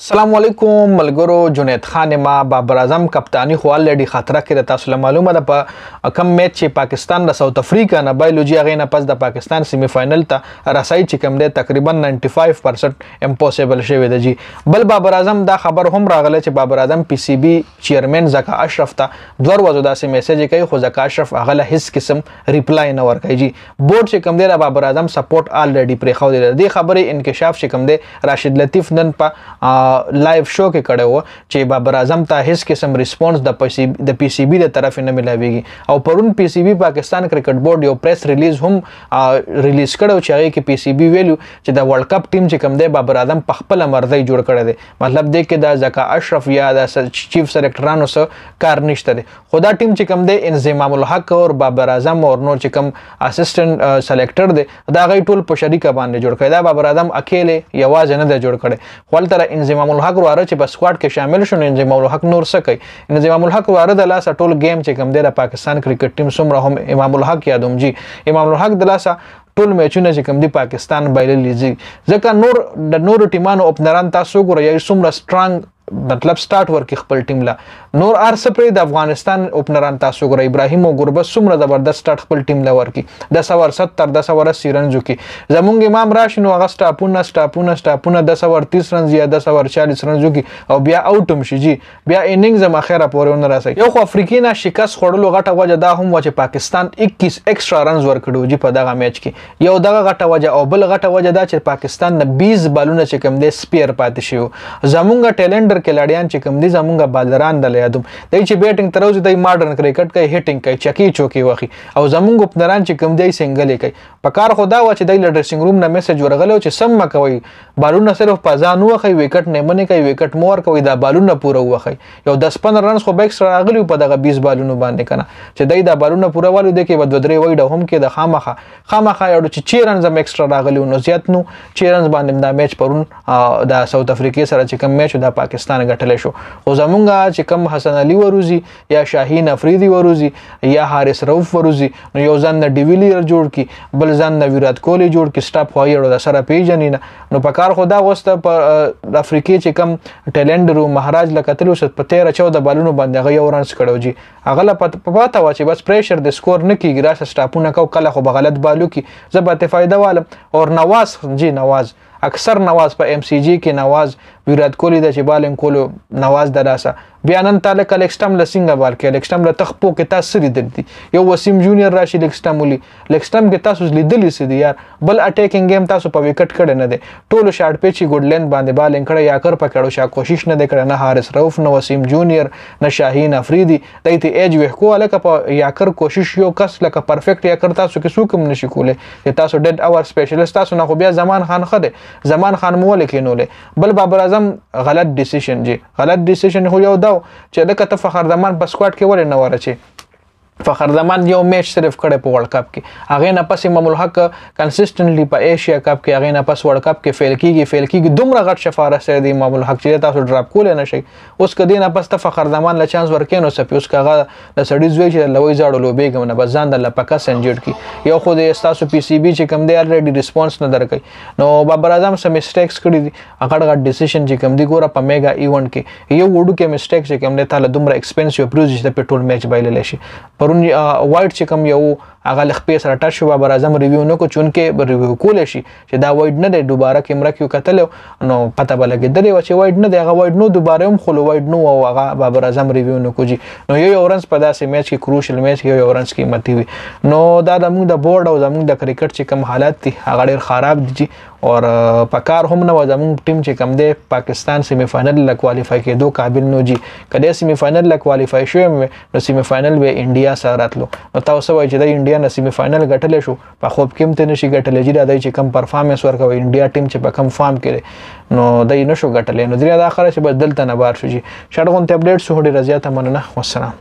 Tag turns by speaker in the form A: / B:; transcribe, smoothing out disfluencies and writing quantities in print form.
A: السلام علیکم ملګرو. جنید خان ما بابر اعظم کپتانی خو الریډي خطره کې تاسو له معلومه ده په کم میچ چې پاکستان د ساوث افریقا نه بایولوژي هغه نه پس د پاکستان سیمی فائنل ته رسای چې کم دی تقریبا 95% امپوسیبل شوی دی. بل بابر اعظم دا خبر هم راغله چې بابر اعظم پی سی بی چیرمن زکا اشرف ته دوه ورځې داسې میسج کوي خو زکا اشرف هغه له هیڅ قسم ریپلای نه ورکوي. بورډ چې کم دی بابر اعظم سپورټ الریډي پرې خو دی. د خبرې انکشاف چې کم دی راشد لطیف نن په لایو شو کې کړه و چې بابر اعظم ته هیڅ قسم ریسپانس د پی سی بی د طرف نه ملاويږي او پرون پی سی بی پاکستان کرکټ بورډ یو پریس ریلیز هم ریلیز کړو چې هغه کې پی سی بی ویلو چې د ورلد کپ ټیم چې کوم دی بابر اعظم په خپل مرضی جوړ کړی دی. مطلب دی کې د زکا اشرف یا د چیف سلیکټرانو سره کار نشته دی. خدا ټیم چې کوم دی انضمام الحق او بابر اعظم او نور چې کوم اسسټنټ سلیکټر دی دا غي ټول په شریکه باندې جوړ کړی. دا بابر اعظم اکیله یوازې نه دی جوړ کړی. خپل تر انضمام الحق واره چې په سکواډ کې شامل شون انضمام الحق نور څه کوي. انضمام الحق واره د لاسه ټول گیم چې کوم دی د پاکستان کرکټ ټیم سمره هم امام الحق یادوم جی امام الحق د لاسه ټول میچونه چې کوم دی پاکستان بایللې ځکه نور د نور ټیمانو اوپنران تاسو ګورئ سمره سترانګ مطلب سٹارټ ورکی خپل ټیم لا نور ارسپری د افغانستان اوپنران تاسو ګورئ ابراهیم او ګربت سمره زبردست سٹارټ خپل ټیم لا ورکی 1070 1080 رنز کی زمونږ امام راشد نو اگست سټاپونه 1030 رنز یا 1040 رنز کی او بیا اوټم شي جی بیا اننګز ما خیره پورې ونه راسي. یو خو افریقینا شکست خورلو غټه وجه دا هم و چې پاکستان 21 ایکسترا رنز ورکړو جی په دغه میچ کې. یو دغه غټه وجه او بل غټه وجه دا چې پاکستان نه 20 بالونه چې کم دي سپیر پاتې شو. زمونږ ټیلنډر کلاډیان چې کوم دي زمونږ بالران د لیادم دای چې بیټینګ تروز دی ماډرن کرکټ کوي هټینګ کوي چکی چوکي وخی او زمونږ اوپنران چې کوم دی سنگل کوي. په کار خدا و چې د ډریسینګ روم نه میسج ورغلو چې سم ما کوي بالونه صرف پزان وخی وکټ نه منی کوي وکټ مور کوي دا بالونه پوره وخی یو 10-15 رنز خو بیکس راغلی په دغه 20 بالونه باندې کنه چې دای دا بالونه پوره والو دی کې ود درې وایډ هم کې د خامخه یو چې 4 رنز هم ایکسترا راغلی نو زیات نو 4 رنز باندې دا میچ پرون د ساوث افریقا سره چې کوم میچ د پاکستان غټل شو. خو زمونږه چې کم حسن علي وروزی یا شاهین افریدی وروزی یا حارث رؤف وروزی نو یو ځان د ډیویلیر جوړ کی بل ځان د ویرات کوهلی جوړ کی سټاپ خوایړو د سره پیژنینا نو په کار خدا وسته په افریقې چې کم ټیلنډ رو مهاراج لکتلو ست په 13-14 بالونو باندې غي اورانس کړو جی اغله پته وا چې بس پریشر د سکور نه کیږي راشه سټاپونه کو کله خو بغلط بالو کی زبته فائدہ والم اور نواز اکثر نواز په ام سی جی کې نواز ویرات کوهلی د چې بالینګ کولو نواز دراسه بیا نن تعلق لیکسټم لسنګ بال کې لیکسټم له تخپو کې تاسو لیدل یو وسیم جونیئر راشي لیکسټم کې تاسو لیدلی سي دي یار بل اٹیکینګ گیم تاسو په وکټ کړه نه دي ټولو شارټ پیچي ګډ لین باندې بالینګ کړه یا کر پکړو شا کوشش نه کړه نه حارث رؤف نه وسیم جونیئر نه شاهین افریدی دایته ایج وښکو لکه په یا کر کوشش یو کس لکه پرفیکټ یا کر تاسو کې سوکم نشي کوله تاسو ډیډ اور سپیشلیست تاسو نه خو بیا زمان خان مول کینولې. بل بابر اعظم غلط ډیسیژن خو یو دا چې لکه ته فخر زمان په سکواډ کې ولې نه ورچې فخر زمان یو میچ صرف کړه په ورلد کپ کې هغه نه پس امام الحق کنسیسټنټلی په ایشیا کپ کې هغه نه پس ورلد کپ کې فیل کیږي دومره غټ شفاره سره دی امام الحق چې تاسو ډراپ کول نه شي. اوس کدی نه پس ته فخر زمان له چانس ورکینو سپیوس کاغه د سړی زوی چې لوي زاړو لوبېګم نه بزان د لپکا سنجټ کی یو خو د تاسو پی سی بی چې کم دی الریډي ریسپانس نه درکې نو بابر اعظم سم میسټیکس کړی دي هغه غټ ډیسیژن چې کم دی ګوره په میگا ایونت کې یو وډو کې میسټیک چې کم دی تعالی دومره ایکسپنسیو پروژې د پټرول میچ بایلل شي پرون وایډ چې کوم یو هغه لخپې سره ټچ شو بابر اعظم ریویو نه کو چونکه ریویو کول شي چې دا وایډ نه دی دوباره کیمرا کیو کتل نو پته بلګیدل و چې وایډ نه دی هغه وایډ نو دوباره هم خلو وایډ نو او هغه بابر اعظم ریویو نه کوجی نو یو اورنس په داسې میچ کې کروشل میچ کې یو اورنس قیمتي وي نو دا د موږ د بورډ او زموږ د کرکټ چې کوم حالات دي هغه ډیر خراب دي اور پکار هم نه زموږ ټیم چې کم دی پاکستان سیمی فائنل ل کوالیفای کېدو قابل نو جی کله سیمی فائنل ل کوالیفای شوی نو سیمی فائنل به انډیا سره راتلو نو تاسو وایي چې د انډیا نه سیمی فائنل ګټل شو په خوب کې ته نشي ګټل جی دا چې کم پرفارمنس ورکوي انډیا ټیم چې په کم فارم کړي نو دای نشو ګټل نو دریا د اخره چې بس دلته نه بار شو جی شړغون ته اپډیټ سو هډي رضایت مننه والسلام.